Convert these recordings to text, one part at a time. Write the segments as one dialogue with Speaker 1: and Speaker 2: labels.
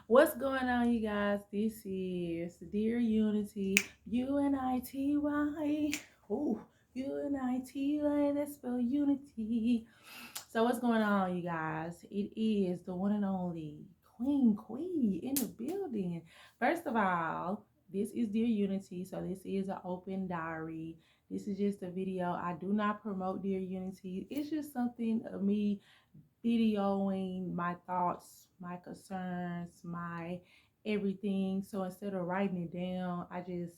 Speaker 1: What's going on, you guys? This is Dear Unity, UNITY. Ooh, UNITY, that's spell unity. So, what's going on, you guys? It is the one and only Queen in the building. First of all, this is Dear Unity, so this is an open diary. This is just a video. I do not promote Dear Unity. It's just something of me videoing my thoughts, my concerns, my everything. So instead of writing it down, I just,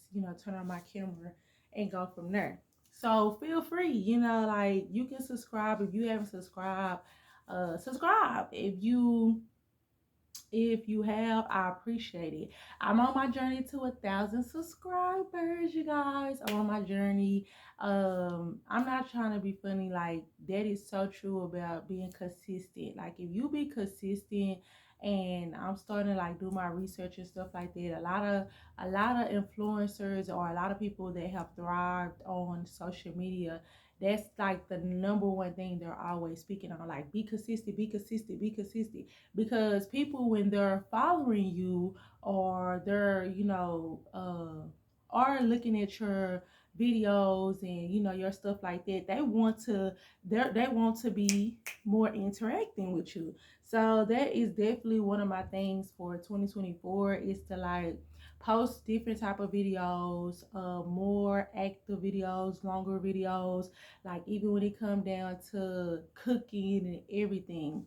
Speaker 1: turn on my camera and go from there. So feel free, like you can subscribe if you haven't subscribed. Subscribe if you have. I appreciate it. I'm on my journey to 1,000 subscribers, you guys. I'm on my journey. I'm not trying to be funny. Like, that is so true about being consistent. Like, if you be consistent, and I'm starting to like do my research and stuff like that, a lot of influencers or a lot of people that have thrived on social media, that's like the number one thing they're always speaking on. Like, be consistent, be consistent, be consistent. Because people, when they're following you, or they're are looking at your videos and your stuff like that, they want to be more interacting with you. So that is definitely one of my things for 2024, is to like post different type of videos, more active videos, longer videos, like even when it come down to cooking and everything.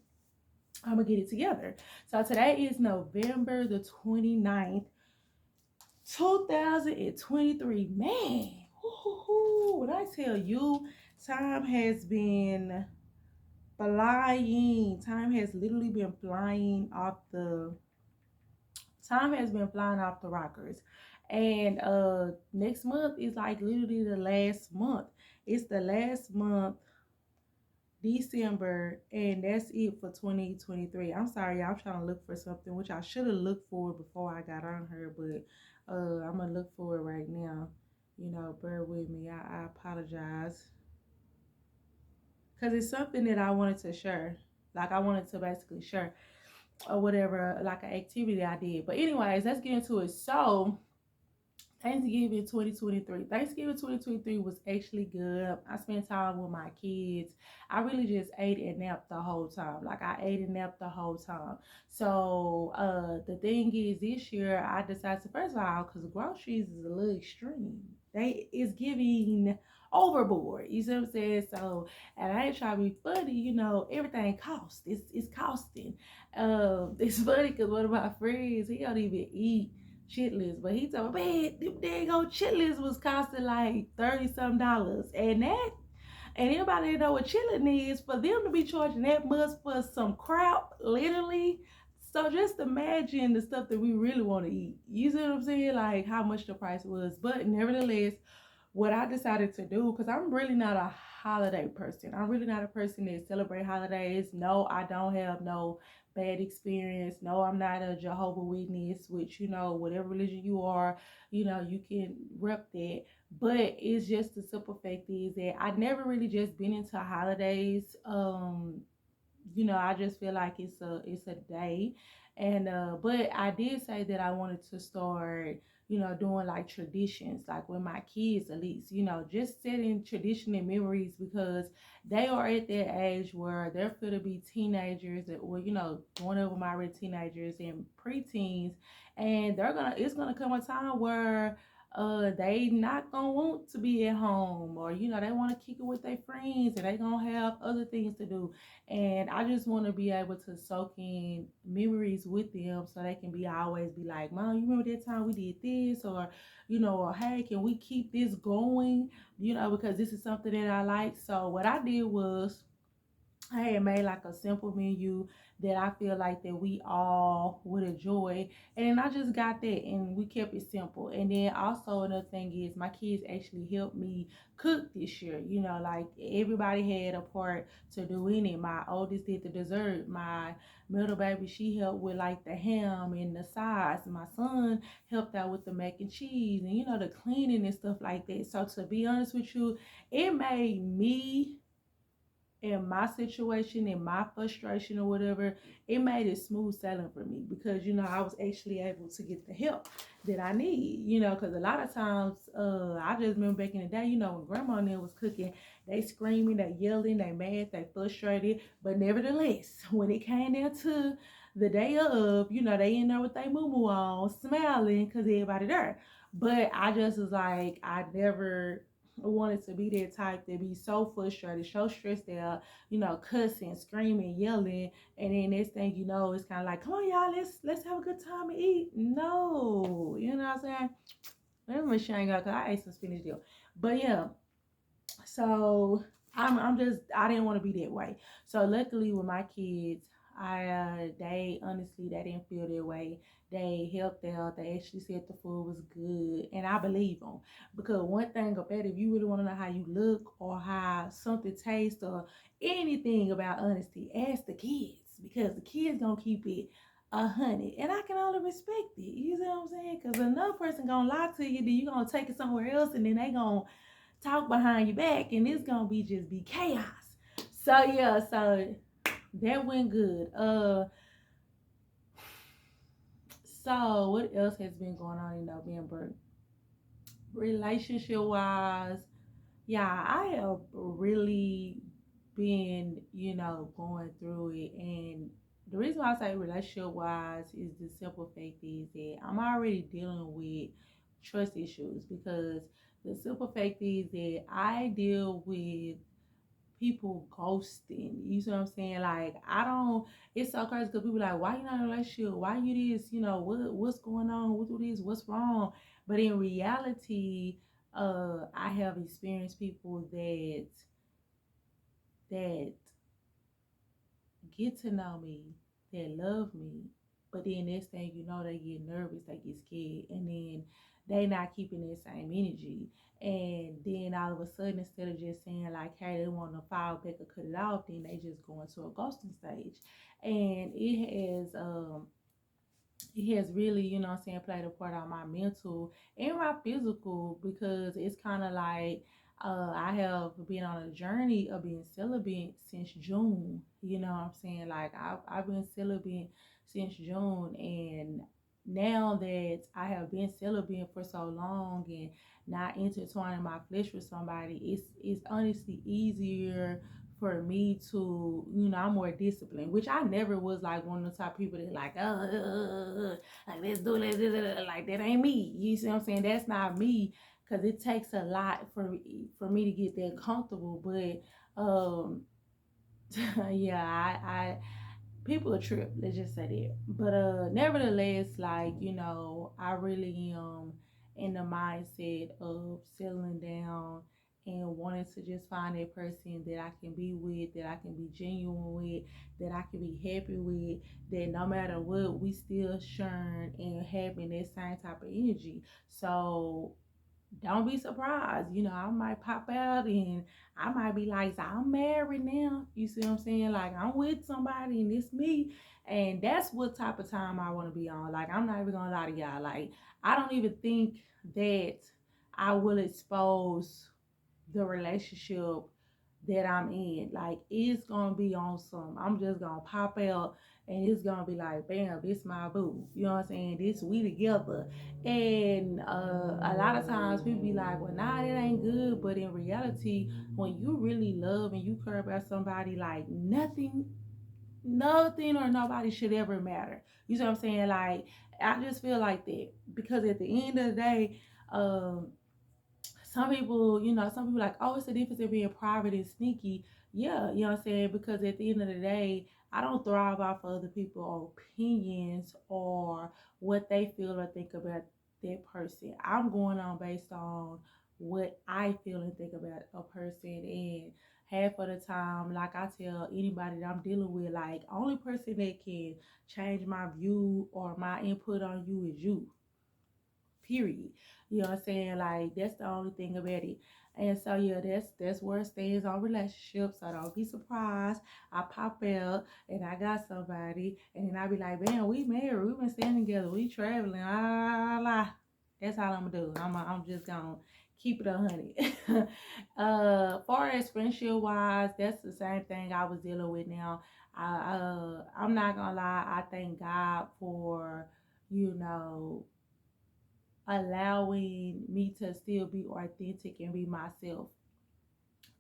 Speaker 1: I'm gonna get it together. So today is November the 29th, 2023. Man, when I tell you, time has been flying. Time has been flying off the rockers. And next month is like literally the last month. It's the last month, December, and that's it for 2023. I'm sorry, y'all. I'm trying to look for something which I should have looked for before I got on here, but I'm gonna look for it right now. Bear with me. I apologize, because it's something that I wanted to share. Like, I wanted to basically share or whatever, like an activity I did. But anyways, let's get into it. So Thanksgiving 2023 was actually good. I spent time with my kids. I really just ate and napped the whole time. Like, I ate and napped the whole time. So the thing is, this year I decided to, first of all, because groceries is a little extreme. They is giving overboard. You see what I'm saying? So, and I ain't trying to be funny, everything costs. It's costing. It's funny because one of my friends, he don't even eat chitlins, but he told me, man, them dang old chitlins was costing like 30 some dollars. And anybody that know what chitlin is, for them to be charging that much for some crap, literally. So just imagine the stuff that we really want to eat. You see what I'm saying? Like, how much the price was. But nevertheless, what I decided to do, because I'm really not a holiday person. I'm really not a person that celebrate holidays. No, I don't have no bad experience. No, I'm not a Jehovah Witness, which, whatever religion you are, you can rep that. But it's just the simple fact is that I never really just been into holidays. I just feel like it's a day. And but I did say that I wanted to start, doing like traditions, like with my kids, at least, just setting traditional memories, because they are at that age where they're going to be teenagers, or one of them already teenagers and preteens, and it's gonna come a time where they not gonna want to be at home, or they want to kick it with their friends, and they gonna have other things to do. And I just want to be able to soak in memories with them, so they can always be like, Mom, you remember that time we did this? Or hey, can we keep this going? Because this is something that I like. So what I did was, I had made like a simple menu that I feel like that we all would enjoy. And I just got that, and we kept it simple. And then also another thing is, my kids actually helped me cook this year. Like, everybody had a part to do in it. My oldest did the dessert. My middle baby, she helped with like the ham and the sides. My son helped out with the mac and cheese and the cleaning and stuff like that. So to be honest with you, it made me in my situation, in my frustration or whatever, it made it smooth sailing for me because I was actually able to get the help that I need. Because a lot of times, I just remember back in the day, when grandma and them was cooking, they screaming, they yelling, they mad, they frustrated. But nevertheless, when it came down to the day of, they in there with their moo on, smiling because everybody there. But I just was like, I never wanted to be that type to be so frustrated, so stressed out, cussing, screaming, yelling, and then next thing you know, it's kind of like, come on, y'all, let's have a good time and eat. No, you know what I'm saying? Let me shame out because I ate some spinach deal, but yeah. So I didn't want to be that way. So luckily with my kids, they honestly they didn't feel that way. They helped out. They actually said the food was good, and I believe them because one thing about it, if you really want to know how you look or how something tastes or anything about honesty, ask the kids because the kids gonna keep it 100, and I can only respect it. You see what I'm saying? Because another person gonna lie to you, then you gonna take it somewhere else, and then they gonna talk behind your back, and it's gonna be chaos. So yeah, so that went good. So what else has been going on in November? Relationship wise, yeah, I have really been, going through it. And the reason why I say relationship wise is the simple fact is that I'm already dealing with trust issues because the simple fact is that I deal with people ghosting. You see what I'm saying? Like I don't. It's so crazy because people like, why you not in a relationship? Why you this? What's going on? What this? What's wrong? But in reality, I have experienced people that get to know me, that love me, but then next thing you know, they get nervous, they get scared, and then they not keeping that same energy. And then all of a sudden, instead of just saying like, hey, they want to fall back or cut it off, then they just go into a ghosting stage. And it has really, what I'm saying, played a part on my mental and my physical because it's kind of like I have been on a journey of being celibate since June. You know what I'm saying? Like I've been celibate since June, and now that I have been celibate for so long and not intertwining my flesh with somebody, it's honestly easier for me to, I'm more disciplined, which I never was like one of the type of people that like, like let's do it, like that ain't me. You see what I'm saying? That's not me, because it takes a lot for me to get that comfortable. But yeah, I people are trip. Let's just say that. But nevertheless, like I really am in the mindset of settling down and wanting to just find a person that I can be with, that I can be genuine with, that I can be happy with, that no matter what, we still sharing and having that same type of energy. So don't be surprised. I might pop out and I might be like, "So I'm married now." You see what I'm saying? Like I'm with somebody and it's me. And that's what type of time I want to be on. Like I'm not even gonna lie to y'all. Like I don't even think that I will expose the relationship that I'm in. Like it's gonna be on some. I'm just gonna pop out and it's gonna be like, bam, this my boo. You know what I'm saying? This we together. And a lot of times people be like, well, nah, it ain't good. But in reality, when you really love and you care about somebody, like nothing or nobody should ever matter. You see what I'm saying? Like I just feel like that because at the end of the day, um some people like, oh, it's the difference in being private and sneaky. Yeah, you know what I'm saying? Because at the end of the day, I don't thrive off of other people's opinions or what they feel or think about that person. I'm going on based on what I feel and think about a person. And half of the time, like I tell anybody that I'm dealing with, like, only person that can change my view or my input on you is you, period. You know what I'm saying? Like that's the only thing about it. And so yeah, that's where it stands on relationships. So don't be surprised. I pop out and I got somebody, and then I be like, man, we married, we've been staying together, we traveling, la la la. That's all I'm gonna do. I'm just gonna Keep it 100. Far as friendship wise, that's the same thing I was dealing with now. I'm not gonna lie, I thank God for, you know, allowing me to still be authentic and be myself,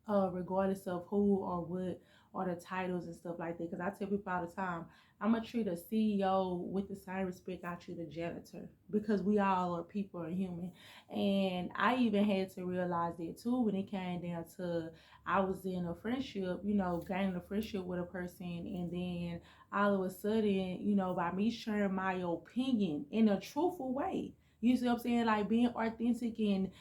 Speaker 1: regardless of who or what or the titles and stuff like that. Because I tell people all the time, I'm gonna treat a CEO with the same respect I treat a janitor, because we all are people and human. And I even had to realize that too when it came down to, I was in a friendship, gaining a friendship with a person, and then all of a sudden, by me sharing my opinion in a truthful way. You see what I'm saying? Like being authentic and,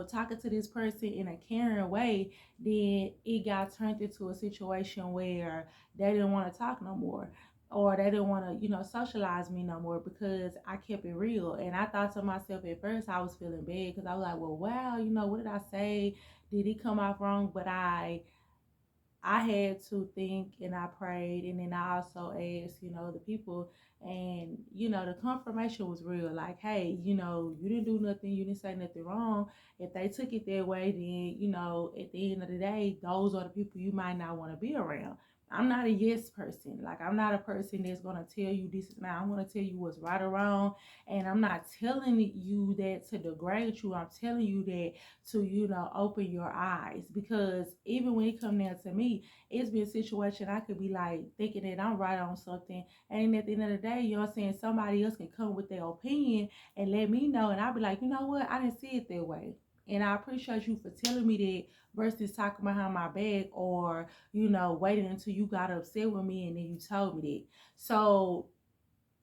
Speaker 1: talking to this person in a caring way, then it got turned into a situation where they didn't want to talk no more, or they didn't want to, socialize me no more, because I kept it real. And I thought to myself, at first I was feeling bad, because I was like, well, wow, what did I say? Did it come off wrong? But I had to think, and I prayed, and then I also asked, the people, and the confirmation was real. Like, hey, you didn't do nothing, you didn't say nothing wrong. If they took it that way, then at the end of the day, those are the people you might not want to be around. I'm not a yes person. Like, I'm not a person that's gonna tell you this is now. I'm gonna tell you what's right or wrong, and I'm not telling you that to degrade you. I'm telling you that to open your eyes, because even when it come down to me, it's been a situation I could be like thinking that I'm right on something, and at the end of the day, what I'm saying, somebody else can come with their opinion and let me know, and I'll be like, you know what, I didn't see it that way, and I appreciate you for telling me that, versus talking behind my back, or waiting until you got upset with me and then you told me that. So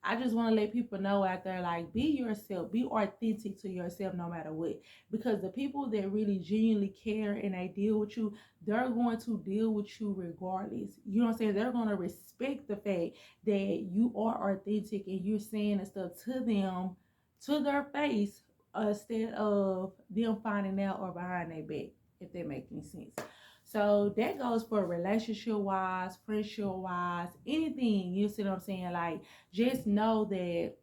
Speaker 1: I just want to let people know out there, like, be yourself, be authentic to yourself no matter what. Because the people that really genuinely care and they deal with you, they're going to deal with you regardless. You know what I'm saying? They're going to respect the fact that you are authentic and you're saying the stuff to them, to their face, instead of them finding out or behind their back, if that makes any sense. So that goes for relationship wise, friendship wise, anything. You see what I'm saying? Like, just know that.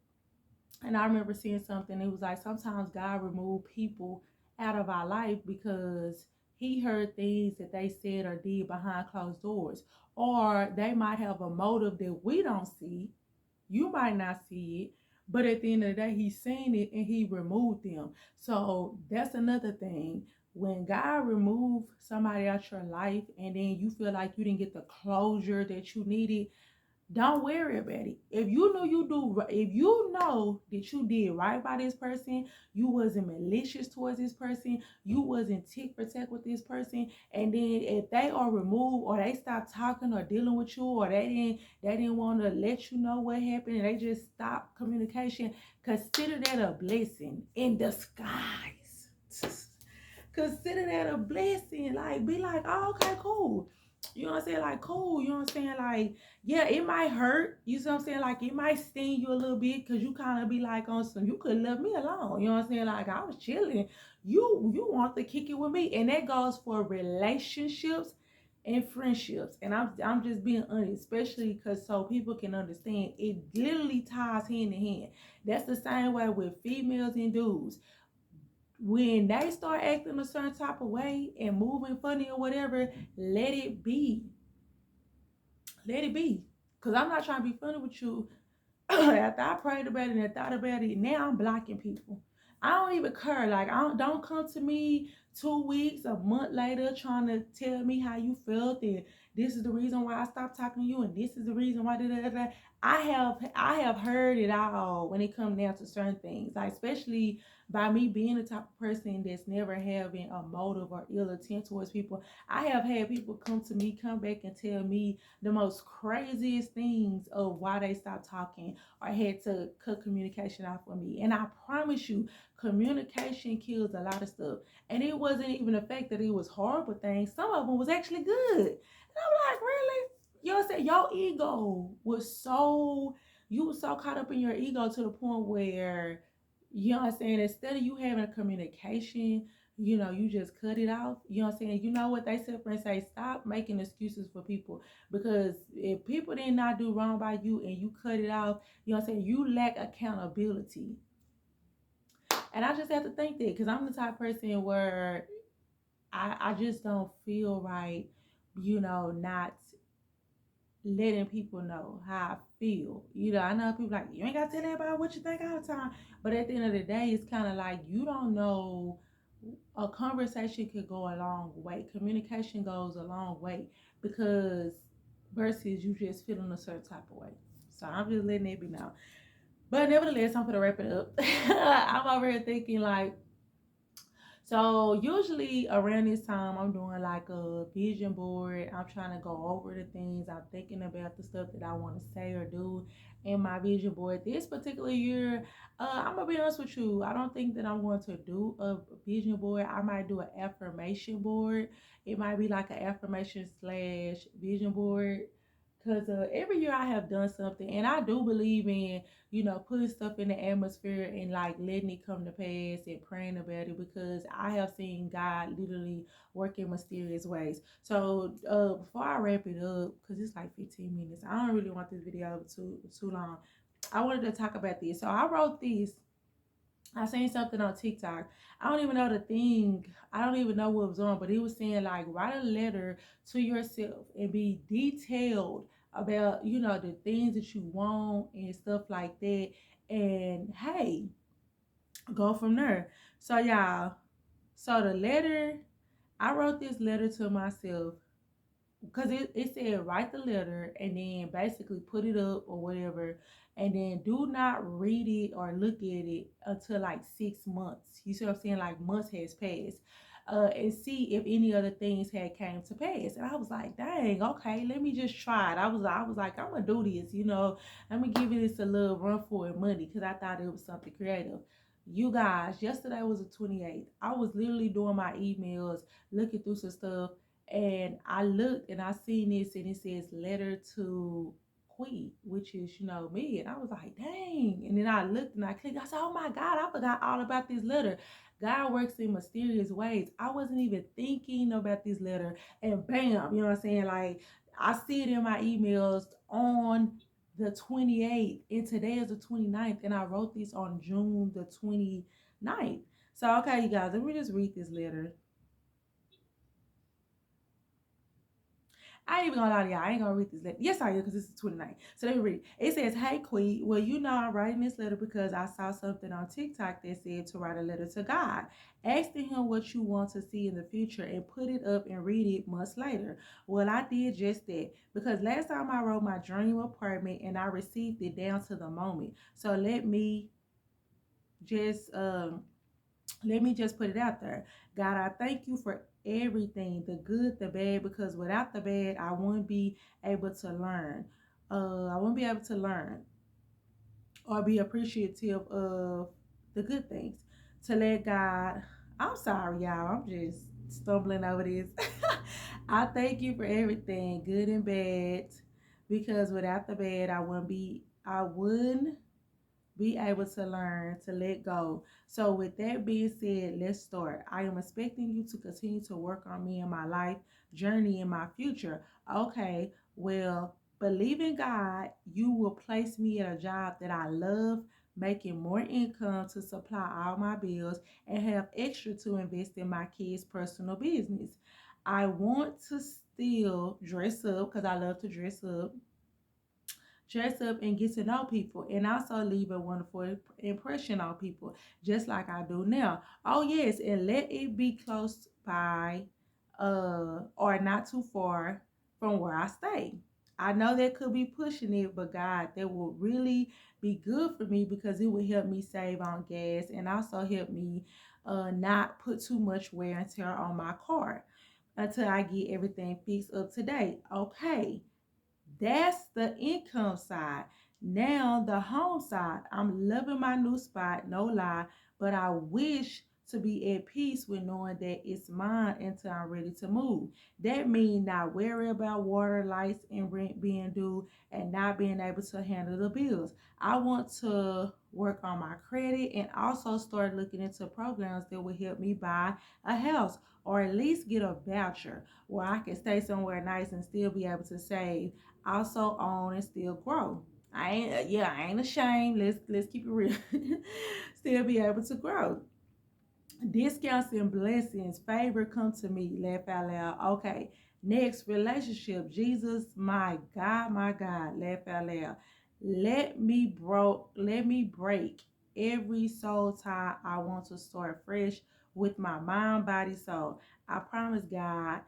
Speaker 1: And I remember seeing something, it was like, sometimes God remove people out of our life because he heard things that they said or did behind closed doors, or they might have a motive that we don't see, you might not see it, but at the end of the day, he's seen it and he removed them. So that's another thing. When God removed somebody out your life and then you feel like you didn't get the closure that you needed, don't worry about it. If you know that you did right by this person, you wasn't malicious towards this person, you wasn't tick for tack with this person, and then if they are removed or they stop talking or dealing with you, or they didn't want to let you know what happened and they just stopped communication, consider that a blessing in disguise. Consider that a blessing. Like, be like, oh, okay, cool. You know what I'm saying? Like, cool. You know what I'm saying? Like, yeah, it might hurt. You see what I'm saying? Like, it might sting you a little bit, because you kind of be like on some, you could left me alone. You know what I'm saying? Like, I was chilling. You want to kick it with me. And that goes for relationships and friendships. And I'm just being honest, especially because so people can understand. It literally ties hand in hand. That's the same way with females and dudes. When they start acting a certain type of way and moving funny or whatever, let it be. Let it be. Because I'm not trying to be funny with you. After I prayed about it and thought about it, now I'm blocking people. I don't even care. Like, don't come to me 2 weeks, a month later, trying to tell me how you felt, and this is the reason why I stopped talking to you, and this is the reason why. I have heard it all when it comes down to certain things. Like, especially by me being the type of person that's never having a motive or ill intent towards people. I have had people come back and tell me the most craziest things of why they stopped talking or had to cut communication off with me. And I promise you, communication kills a lot of stuff. And it wasn't even the fact that it was horrible things. Some of them was actually good. And I'm like, really? You know what I'm saying? Your ego was so, you were so caught up in your ego to the point where, you know what I'm saying, instead of you having a communication, you just cut it off. You know what I'm saying? You know what they said, friends, say, stop making excuses for people. Because if people did not do wrong by you and you cut it off, you know what I'm saying, you lack accountability. And I just have to think that because I'm the type of person where I just don't feel right, not letting people know how I feel. I know people like, you ain't got to tell everybody what you think all the time. But at the end of the day, it's kind of like you don't know. A conversation could go a long way. Communication goes a long way because versus you just feeling a certain type of way. So I'm just letting it be known. But nevertheless, I'm gonna wrap it up. I'm over here thinking like, so usually around this time, I'm doing like a vision board. I'm trying to go over the things. I'm thinking about the stuff that I want to say or do in my vision board. This particular year, I'm gonna be honest with you. I don't think that I'm going to do a vision board. I might do an affirmation board. It might be like an affirmation slash vision board. Cause every year I have done something, and I do believe in putting stuff in the atmosphere and like letting it come to pass and praying about it because I have seen God literally work in mysterious ways. So before I wrap it up, because it's like 15 minutes, I don't really want this video too long. I wanted to talk about this. So I wrote this. I seen something on TikTok. I don't even know the thing. I don't even know what was on, but it was saying like write a letter to yourself and be detailed about the things that you want and stuff like that. And hey, go from there. So y'all, so the letter, I wrote this letter to myself because it said write the letter and then basically put it up or whatever, and then do not read it or look at it until like 6 months. You see what I'm saying? Like months has passed. And see if any other things had came to pass. And I was like, dang, okay, let me just try it. I was like, I'm gonna do this, let me give this a little run for it money because I thought it was something creative. You guys, yesterday was the 28th. I was literally doing my emails, looking through some stuff, and I looked and I seen this and it says letter to Queen, which is, me. And I was like, dang. And then I looked and I clicked. I said, oh my God, I forgot all about this letter. God works in mysterious ways. I wasn't even thinking about this letter. And bam, you know what I'm saying? Like, I see it in my emails on the 28th. And today is the 29th. And I wrote this on June the 29th. So, okay, you guys, let me just read this letter. I ain't even gonna lie to y'all. I ain't gonna read this letter. Yes, I am, because this is 29. So let me read it. It says, hey, Queen. Well, I'm writing this letter because I saw something on TikTok that said to write a letter to God, asking him what you want to see in the future and put it up and read it months later. Well, I did just that because last time I wrote my dream apartment and I received it down to the moment. So just let me just put it out there. God, I thank you for everything, the good, the bad, because without the bad, I wouldn't be able to learn. I wouldn't be able to learn or be appreciative of the good things. To let God, I'm sorry, y'all. I'm just stumbling over this. I thank you for everything, good and bad, because without the bad, I wouldn't be able to learn to let go. So, with that being said, let's start. I am expecting you to continue to work on me in my life journey in my future. Okay, well, believe in God, you will place me at a job that I love, making more income to supply all my bills and have extra to invest in my kids' personal business. I want to still dress up because I love to dress up and get to know people and also leave a wonderful impression on people just like I do now. Oh yes, and let it be close by or not too far from where I stay. I know that could be pushing it, but God, that will really be good for me because it will help me save on gas and also help me not put too much wear and tear on my car until I get everything fixed up to date. Okay, that's the income side. Now, the home side, I'm loving my new spot, no lie, but I wish to be at peace with knowing that it's mine until I'm ready to move. That means not worry about water, lights, and rent being due and not being able to handle the bills. I want to work on my credit and also start looking into programs that will help me buy a house or at least get a voucher where I can stay somewhere nice and still be able to save, also own and still grow. I ain't ashamed. Let's keep it real. Still be able to grow. Discounts and blessings, favor come to me. Laugh out loud. Okay. Next, relationship. Jesus, my God. Laugh out loud. Let me break every soul tie. I want to start fresh with my mind, body, soul. I promise God,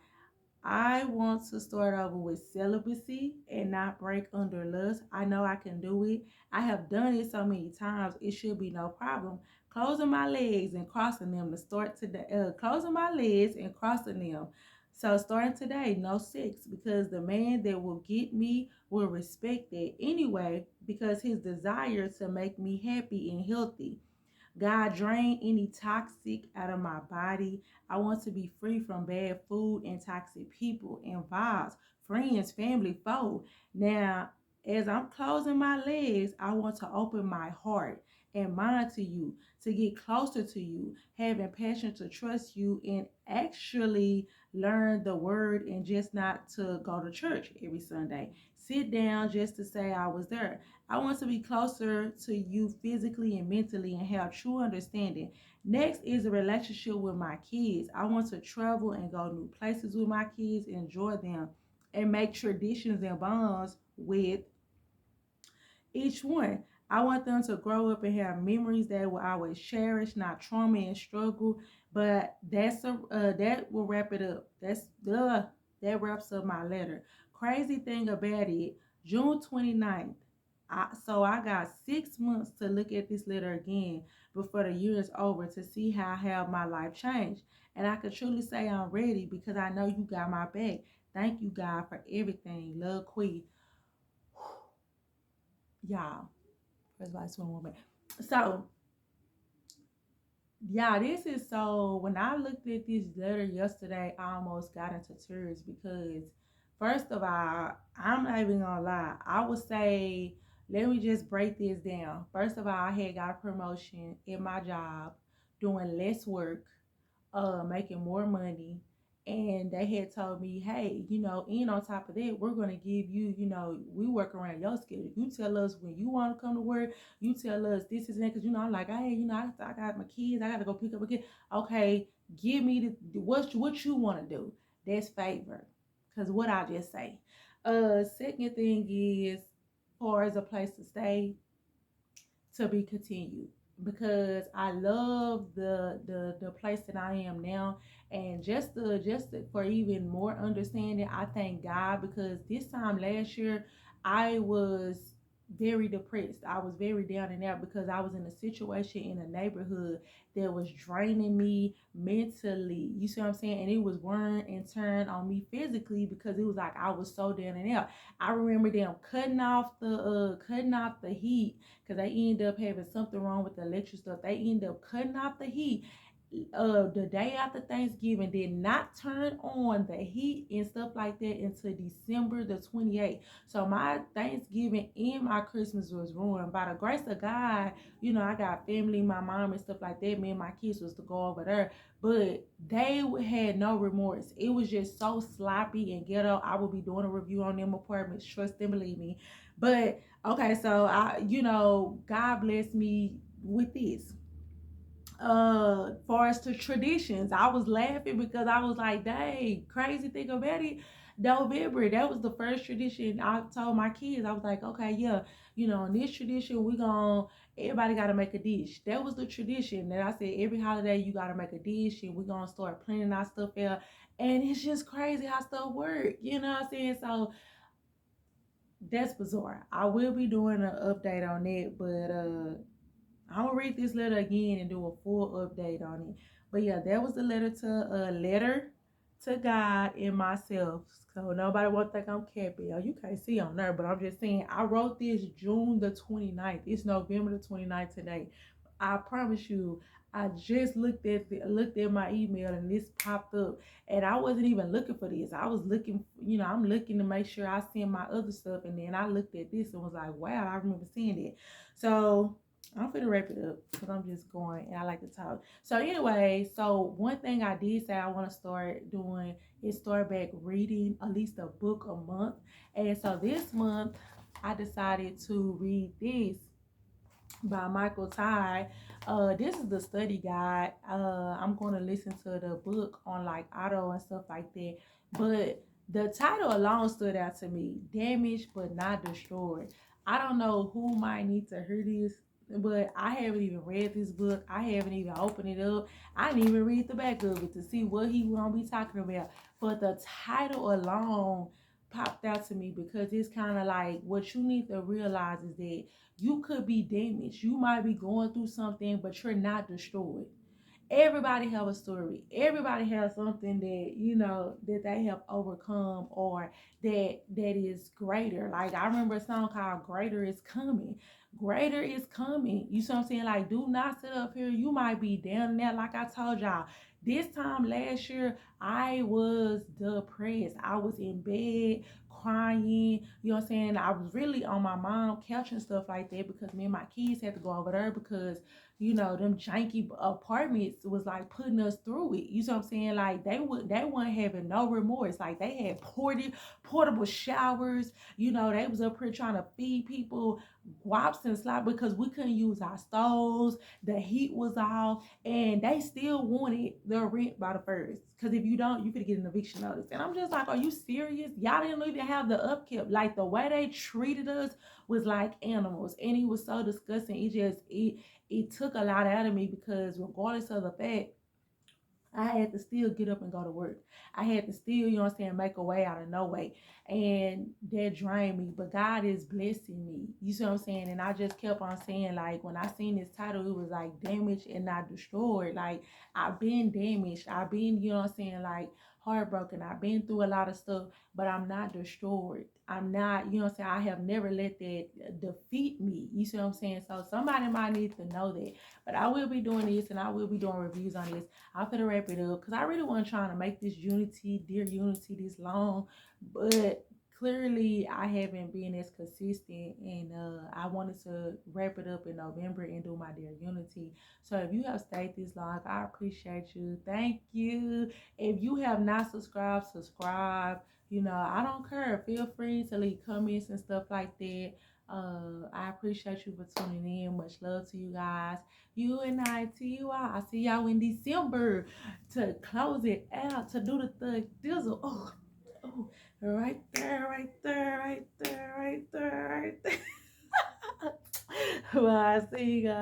Speaker 1: I want to start over with celibacy and not break under lust. I know I can do it. I have done it so many times. It should be no problem. Closing my legs and crossing them to start today. Closing my legs and crossing them. So starting today, no sex, because the man that will get me will respect that anyway, because his desire to make me happy and healthy. God, drain any toxic out of my body. I want to be free from bad food and toxic people and vibes, friends, family, foe. Now, as I'm closing my legs, I want to open my heart and mind to you, to get closer to you, having passion to trust you, and actually learn the word and just not to go to church every Sunday. Sit down just to say I was there. I want to be closer to you physically and mentally and have true understanding. Next is a relationship with my kids. I want to travel and go new places with my kids, enjoy them, and make traditions and bonds with each one. I want them to grow up and have memories that will always cherish, not trauma and struggle. But that will wrap it up. That wraps up my letter. Crazy thing about it, June 29th. So I got 6 months to look at this letter again before the year is over to see how have my life changed. And I can truly say I'm ready because I know you got my back. Thank you, God, for everything. Love, Queen. Y'all. First of all, I just want one minute. So, yeah, this is so. When I looked at this letter yesterday, I almost got into tears because, first of all, I'm not even gonna lie. I would say, let me just break this down. First of all, I had got a promotion in my job, doing less work, making more money. And they had told me, hey, and on top of that, we're going to give you, we work around your schedule. You tell us when you want to come to work. You tell us this is that. Because, I'm like, hey, I got my kids. I got to go pick up a kid. Okay, give me what you want to do. That's favor. Because what I just say. Second thing is, far as a place to stay, to be continued, because I love the place that I am now. And for even more understanding, I thank God, because this time last year I was very depressed. I was very down and out because I was in a situation in a neighborhood that was draining me mentally. You see what I'm saying? And it was wearing and tearing on me physically because it was like I was so down and out. I remember them cutting off the heat because they end up having something wrong with the electric stuff. They end up cutting off the heat the day after Thanksgiving, did not turn on the heat and stuff like that until December the 28th. So my Thanksgiving and my Christmas was ruined. By the grace of God, I got family, my mom and stuff like that. Me and my kids was to go over there, but they had no remorse. It was just so sloppy and ghetto. I will be doing a review on them apartments, trust and believe me. But okay, so God bless me with this. Far as to traditions, I was laughing because I was like, dang, crazy thing about it, November, that was the first tradition I told my kids. I was like, okay, yeah, in this tradition, everybody got to make a dish. That was the tradition that I said, every holiday you got to make a dish, and we're gonna start planning our stuff out. And it's just crazy how stuff work, you know what I'm saying? So that's bizarre. I will be doing an update on that, but I'm gonna read this letter again and do a full update on it. But yeah, that was the letter to God and myself. So nobody won't think I'm capping. You can't see on there, but I'm just saying I wrote this June the 29th. It's November the 29th today. I promise you, I just looked at my email and this popped up, and I wasn't even looking for this. I was looking, I'm looking to make sure I send my other stuff, and then I looked at this and was like, wow, I remember seeing it. So I'm gonna wrap it up because I'm just going and I like to talk. So anyway, so one thing I did say I want to start doing is start back reading at least a book a month. And so this month I decided to read this by Michael Tye. This is the study guide. I'm going to listen to the book on like auto and stuff like that. But the title alone stood out to me: Damaged but Not Destroyed. I don't know who might need to hear this, but I haven't even read this book. I haven't even opened it up. I didn't even read the back of it to see what he gonna be talking about. But the title alone popped out to me because it's kind of like what you need to realize is that you could be damaged. You might be going through something, but you're not destroyed. Everybody have a story. Everybody has something that that they have overcome, or that is greater. Like I remember a song called Greater Is Coming. Greater is coming. You see what I'm saying? Like, do not sit up here. You might be down there. Like I told y'all, this time last year, I was depressed. I was in bed crying. You know what I'm saying? I was really on my mom couch and stuff like that because me and my kids had to go over there because them janky apartments was like putting us through it. You know what I'm saying? Like they weren't having no remorse. Like they had portable showers. They was up here trying to feed people guaps and slop because we couldn't use our stoves. The heat was off, and they still wanted their rent by the first. Because if you don't, you could get an eviction notice. And I'm just like, are you serious? Y'all didn't even have the upkeep. Like the way they treated us was like animals, and it was so disgusting. It took a lot out of me because regardless of the fact, I had to still get up and go to work. I had to still, make a way out of no way. And that drained me. But God is blessing me. You see what I'm saying? And I just kept on saying, like, when I seen this title, it was like damaged and not destroyed. Like, I've been damaged. I've been, like heartbroken. I've been through a lot of stuff, but I'm not destroyed. I'm not, I have never let that defeat me. You see what I'm saying? So somebody might need to know that. But I will be doing this, and I will be doing reviews on this. I'm gonna wrap it up because I really wasn't trying to make this Dear Unity, this long, but clearly I haven't been as consistent, and I wanted to wrap it up in November and do my Dear Unity. So if you have stayed this long, I appreciate you. Thank you. If you have not subscribed, subscribe. I don't care. Feel free to leave comments and stuff like that. I appreciate you for tuning in. Much love to you guys. UNITY. I see y'all in December to close it out, to do the thug dizzle. Oh, right there, right there, right there, right there, right there. Well, I see you guys.